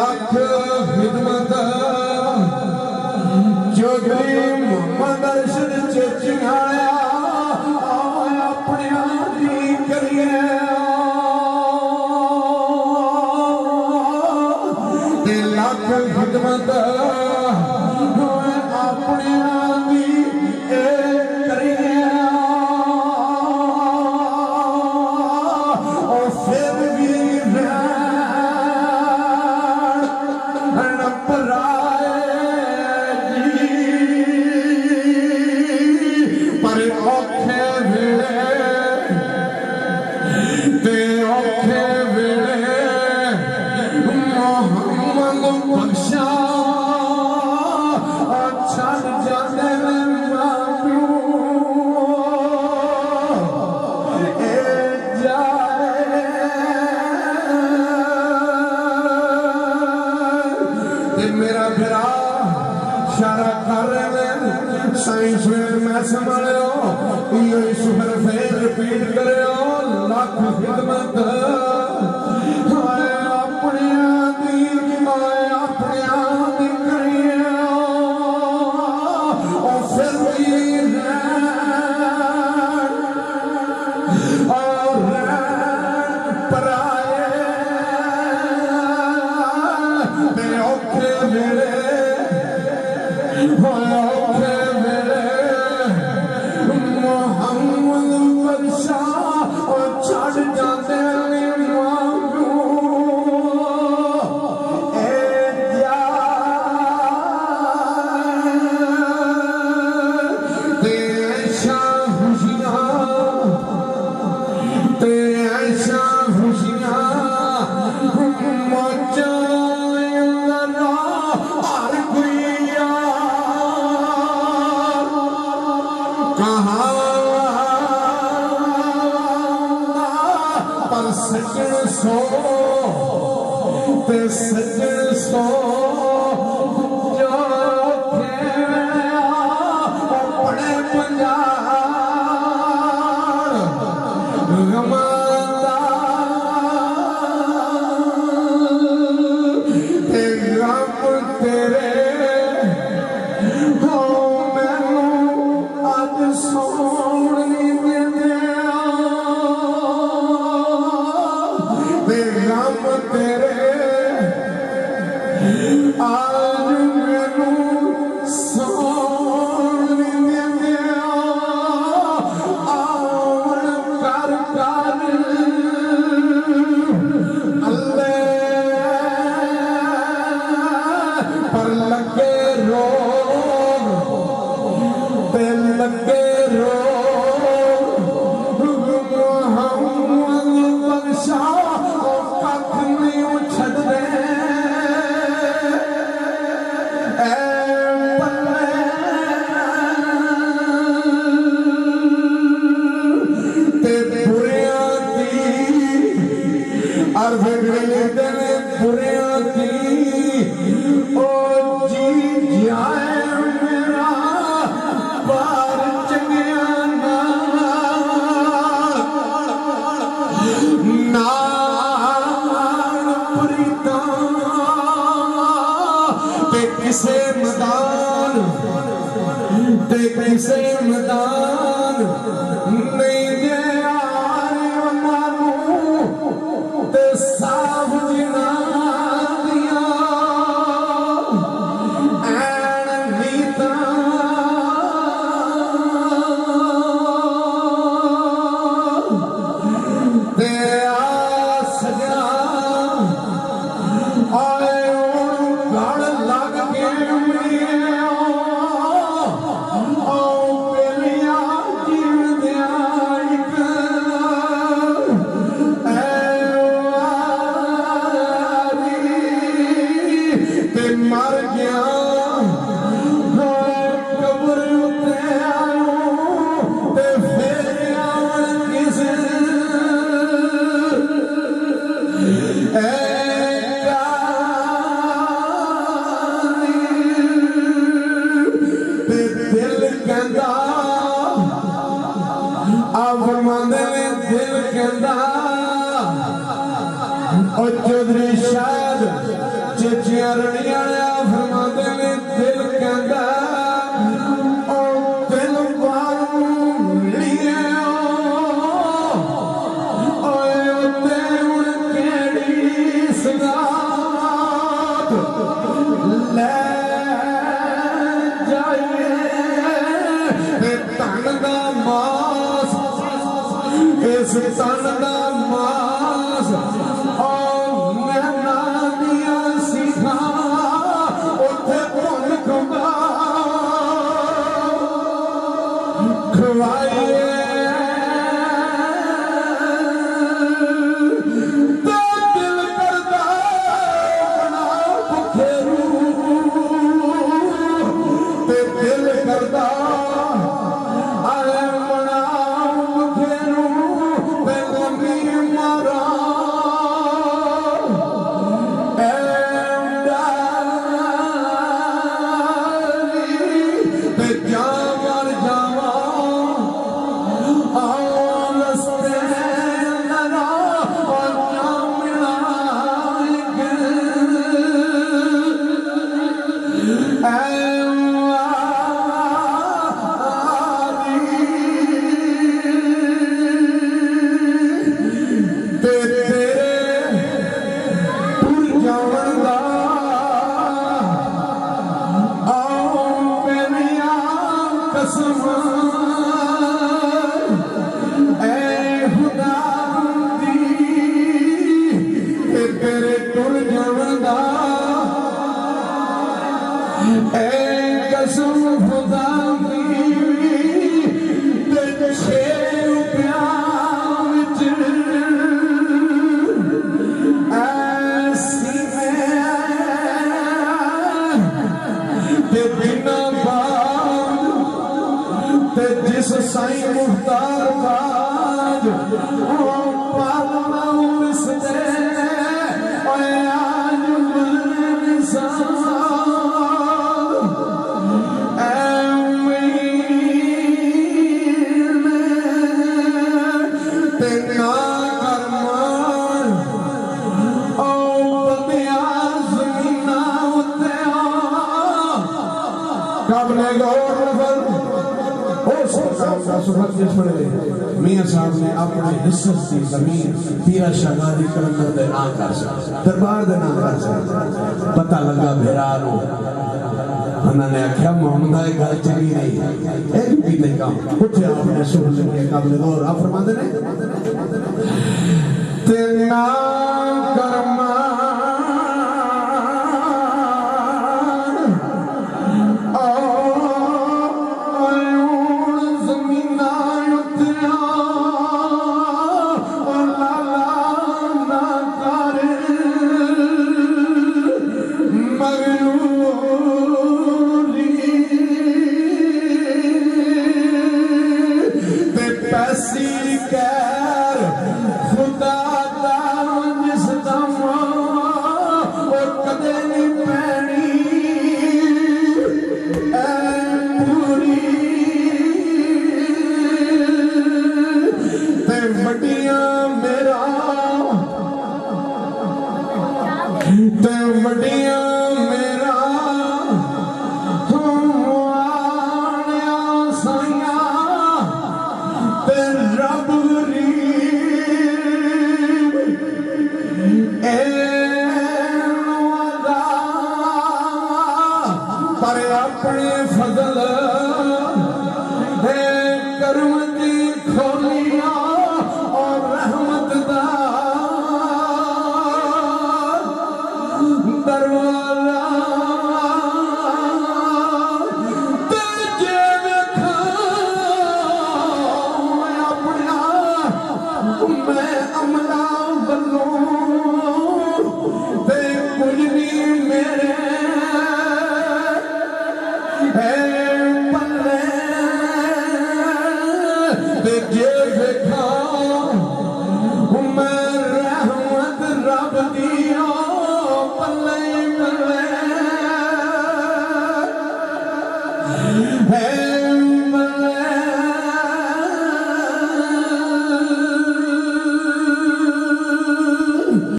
लाख खिदमत चौधरी मोहम्मद अरशद चेचियाया अपने दी करिए ते लाख खिदमत अपने दी करिए और फिर भी मेरा फिरा इशारा कर रहे हैं साइंस में संभालो ये शुक्र फिर रिपीट करे लाख खिदमत अपने आदि करिए और फिर सजन सो ते सजन सो जो बड़े पंजाब गमाता ते गम तेरे हो मैनू अज सोण नहीं देंदे तेरे आज मैनू सोण देंदे आवन कर अल्ले पर लगे रोग ते लगे रोग मोहम्मद बख्शा किसे मैदान ते किसे मैदान नहीं दे आरे मानू ते साफ जिना करनी आया फरमाते ने दिल कहता ओ दिल बारू मिलिए ओए उत्ते हुण केड़ी सगात ले जाइए ते तन दा मास इस तन दा मास जिस साईं मुख्तार बाज पालना उसने आज मियां साहब ने अपने हिस्सत की जमीन पीरा शहजादी कलंदर दे नाम कर दरबार दे नाम कर पता लगा भेरार उन्होंने आख्या मोहम्मद गल चली नहीं पीते काम कुछ आपने सुन लिखे काबिल गौर आप फरमाते ने तेना कर्मा रब दी